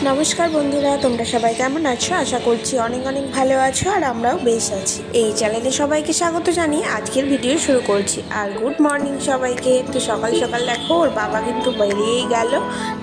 নমস্কার বন্ধুরা, তোমরা সবাই কেমন আছো? আশা করছি অনেক অনেক ভালো আছো আর আমরাও বেশ আছি। এই চ্যানেলে সবাইকে স্বাগত জানিয়ে আজকের ভিডিও শুরু করছি। আর গুড মর্নিং সবাইকে। তো সকাল সকাল দেখো ওর বাবা কিন্তু বেরিয়েই গেল,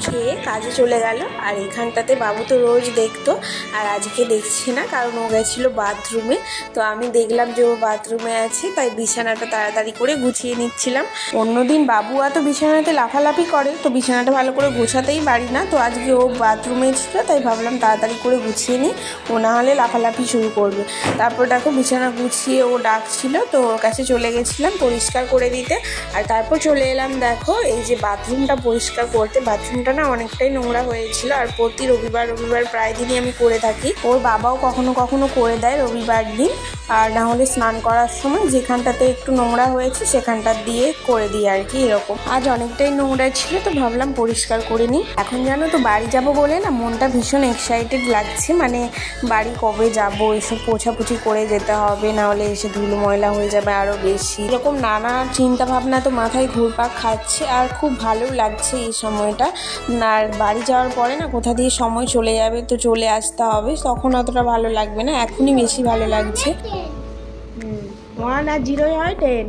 খেয়ে কাজে চলে গেল। আর এখানটাতে বাবু তো রোজ দেখতো, আর আজকে দেখছি না, কারণ ও গেছিলো বাথরুমে। তো আমি দেখলাম যে ও বাথরুমে আছে, তাই বিছানাটা তাড়াতাড়ি করে গুছিয়ে নিচ্ছিলাম। অন্যদিন বাবু এত বিছানাতে লাফালাফি করে, তো বিছানাটা ভালো করে গোছাতেই পারি না। তো আজকে ও বাথরুমে ছিল, তাই ভাবলাম তাড়াতাড়ি করে গুছিয়ে নিই, ও না হলে লাফালাফি শুরু করবে। তারপর দেখো বিছানা গুছিয়ে ও ডাকছিল, তো ওর কাছে চলে গেছিলাম পরিষ্কার করে দিতে। আর তারপর চলে এলাম দেখো এই যে বাথরুমটা পরিষ্কার করতে। বাথরুমটা না অনেকটাই নোংরা হয়েছিল, আর প্রতি রবিবার প্রায় দিনই আমি করে থাকি। ওর বাবাও কখনো কখনো করে দেয় রবিবার দিন, আর না হলে স্নান করার সময় যেখানটাতে একটু নোংরা হয়েছে সেখানটা দিয়ে করে দিই আর কি। এরকম আজ অনেকটাই নোংরা ছিল, তো ভাবলাম পরিষ্কার করে নিই। এখন জানো তো বাড়ি যাব বলে না মনটা ভীষণ এক্সাইটেড লাগছে। মানে বাড়ি কবে যাব, এসব পোছাপুছি করে যেতে হবে, না হলে এসে ধুলো ময়লা হয়ে যাবে আরও বেশি। এরকম নানা চিন্তা ভাবনা তো মাথায় ঘুরপাক খাচ্ছে, আর খুব ভালো লাগছে এই সময়টা। আর বাড়ি যাওয়ার পরে না কোথা দিয়ে সময় চলে যাবে, তো চলে আসতে হবে, তখন অতটা ভালো লাগবে না, এখনই বেশি ভালো লাগছে। 1 আর 0 হয় 10।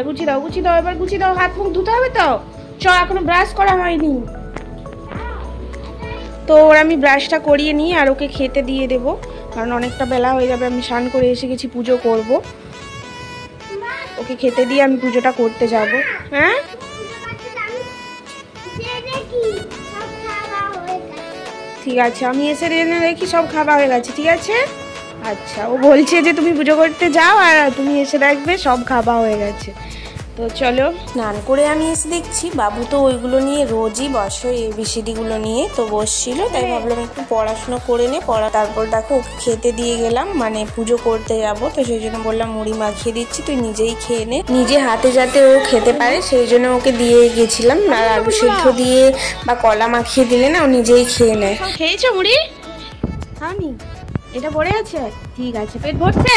গুছিয়ে দাও, গুছিয়ে দাও, এবার গুছিয়ে দাও। হাত মুখ ধুতে হবে তো, এখনো ব্রাশ করা হয়নি। তো ওর আমি ব্রাশটা করিয়ে নিই আর ওকে খেতে দিয়ে দেবো, কারণ অনেকটা বেলা হয়ে যাবে। আমি স্নান করে এসে গেছি, পুজো করব। ওকে খেতে দিয়ে আমি পুজোটা করতে যাব। হ্যাঁ ঠিক আছে, আমি এসে জেনে দেখি সব খাওয়া হয়ে গেছে। ঠিক আছে, আচ্ছা। ও বলছে যে তুমি পুজো করতে যাও আর তুমি এসে দেখবে সব খাওয়া হয়ে গেছে। তো চলো। স্নান করে আমি এসে দেখছি বাবু তো ওইগুলো নিয়ে রোজই বসে, এবিসিডিগুলো নিয়ে তো বসছিল, তাই ভাবলাম একটু পড়াশুনো করে নে। তারপর দেখো ওকে খেতে দিয়ে গেলাম, মানে পুজো করতে যাব, তো সেই জন্য বললাম মুড়ি মাখিয়ে দিচ্ছি, তুই নিজেই খেয়ে নে। নিজে হাতে যাতে ও খেতে পারে সেই জন্য ওকে দিয়ে গেছিলাম। আর আলু সেদ্ধ দিয়ে বা কলা মাখিয়ে দিলে না ও নিজেই খেয়ে নেয়। খেয়েছো মুড়ি? খাওনি? এটা পড়ে আছে? ঠিক আছে, পেট ভরছে?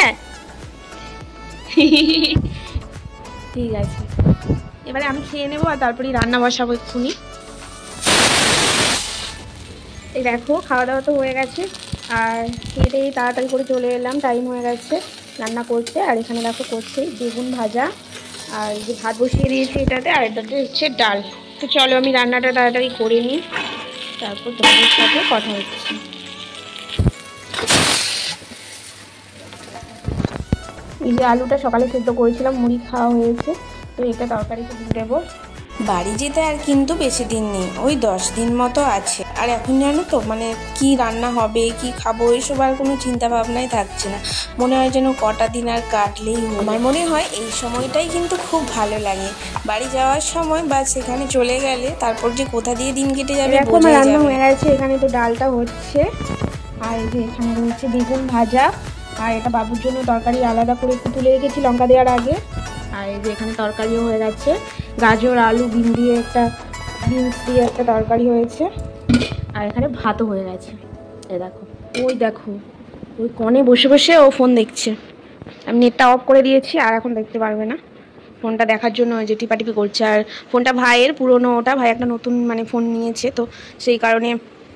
ঠিক আছে, এবারে আমি খেয়ে নেবো আর তারপরে রান্না বসাবো এক্ষুনি। এই দেখো খাওয়া দাওয়া তো হয়ে গেছে, আর খেয়ে তাড়াতাড়ি করে চলে এলাম, টাইম হয়ে গেছে রান্না করতে। আর এখানে দেখো করছে বেগুন ভাজা, আর যে ভাত বসিয়ে দিয়েছি এটাতে, আর এটাতে হচ্ছে ডাল। তো চলো আমি রান্নাটা তাড়াতাড়ি করে নিই, তারপর তোমাদের সাথে কথা হচ্ছে। এই যে আলুটা সকালে সেদ্ধ করেছিলাম, মুড়ি খাওয়া হয়েছে, তো এটা তরকারিতে দিয়ে দেবো। বাড়ি যেতে আর কিন্তু বেশি দিন নেই, ওই 10 দিন মতো আছে। আর এখন জানো তো মানে কি রান্না হবে, কি খাবো, এইসব আর কোনো চিন্তা ভাবনাই থাকছে না। মনে হয় যেন কটা দিন আর কাটলেই। আমার মনে হয় এই সময়টাই কিন্তু খুব ভালো লাগে, বাড়ি যাওয়ার সময় বা সেখানে চলে গেলে তারপর যে কোথা দিয়ে দিন কেটে যাবে বোঝাই যাবে। রান্না হয়ে গেছে, এখানে তো ডালটা হচ্ছে, আর এই যে এখানে রয়েছে বেগুন ভাজা, আর এটা বাবুর জন্য তরকারি আলাদা করে একটু তুলে রেখেছি লঙ্কা দেওয়ার আগে। আর এই যে এখানে তরকারিও হয়ে গেছে, গাজর আলু বিন দিয়ে বিনস দিয়ে একটা তরকারি হয়েছে, আর এখানে ভাতও হয়ে গেছে। এই দেখো, ওই দেখো ওই কোণে বসে বসে ও ফোন দেখছে। আমি নেটটা অফ করে দিয়েছি, আর এখন দেখতে পারবে না। ফোনটা দেখার জন্য ওই যে টিপাটিপি করছে। আর ফোনটা ভাইয়ের পুরোনো, ওটা ভাই একটা নতুন মানে ফোন নিয়েছে, তো সেই কারণে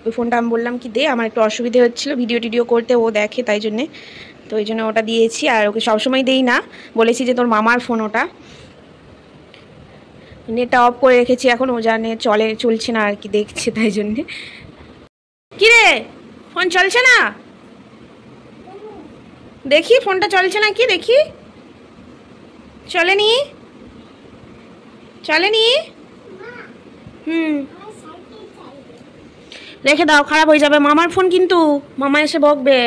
ওই ফোনটা আমি বললাম কি দে, আমার একটু অসুবিধে হচ্ছিলো ভিডিও টিডিও করতে, ও দেখে তাই জন্যে, তো ওই জন্য ওটা দিয়েছি। আর ওকে সবসময় দেই না, বলেছি যে তোর মামার ফোন ওটা। নেটটা অফ করে রেখেছি, এখন ও জানে চলছে না আর কি, দেখছে তাই জন্যে। কি রে, ফোন চলছে না? দেখি ফোনটা চলছে না কি, দেখি। চলেনি? রেখে দাও, খারাপ হয়ে যাবে মামার ফোন, কিন্তু মামা এসে বকবে।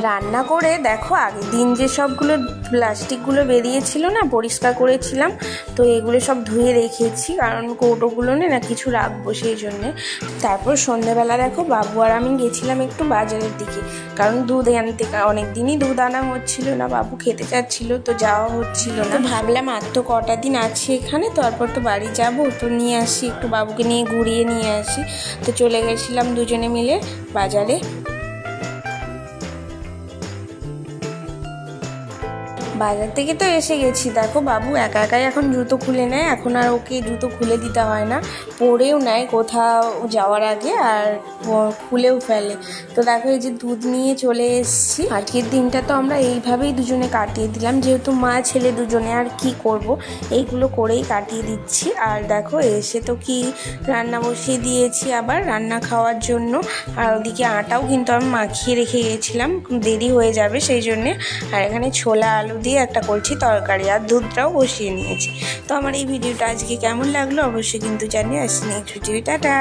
রান্না করে দেখো আগের দিন যে সবগুলো প্লাস্টিকগুলো বেরিয়েছিল না, পরিষ্কার করেছিলাম, তো এগুলো সব ধুয়ে রেখেছি, কারণ কৌটোগুলো না কিছু রাখবো সেই জন্যে। তারপর সন্ধ্যেবেলা দেখো বাবু আর আমি গেছিলাম একটু বাজারের দিকে, কারণ দুধ আনতে অনেক দিনই দুধ আনা হচ্ছিল না, বাবু খেতে চাচ্ছিল, তো যাওয়া হচ্ছিল না। ভাবলাম আর তো কটা দিন আছে এখানে, তারপর তো বাড়ি যাব, তো নিয়ে আসি একটু, বাবুকে নিয়ে ঘুরিয়ে নিয়ে আসি। তো চলে গেছিলাম দুজনে মিলে বাজারে। বাজার থেকে তো এসে গেছি, দেখো বাবু একা একাই এখন জুতো খুলে নেয়, এখন আর ওকে জুতো খুলে দিতে হয় না, পরেও নেয় কোথাও যাওয়ার আগে আর খুলেও ফেলে। তো দেখো এই যে দুধ নিয়ে চলে এসেছি। আজকের দিনটা তো আমরা এইভাবেই দুজনে কাটিয়ে দিলাম, যেহেতু মা ছেলে দুজনে আর কি করব, এইগুলো করেই কাটিয়ে দিচ্ছি। আর দেখো এসে তো কি রান্না বসিয়ে দিয়েছি আবার রান্না খাওয়ার জন্য। আর ওদিকে আটাও কিন্তু আমি মাখিয়ে রেখে গিয়েছিলাম, দেরি হয়ে যাবে সেই জন্যে। আর এখানে ছোলা আলু দিয়ে একটা করছি তরকারি, আর দুধটাও বসিয়ে নিয়েছি। তো আমার এই ভিডিওটা আজকে কেমন লাগলো অবশ্যই কিন্তু জানিয়ে আসছি। Next video, tata.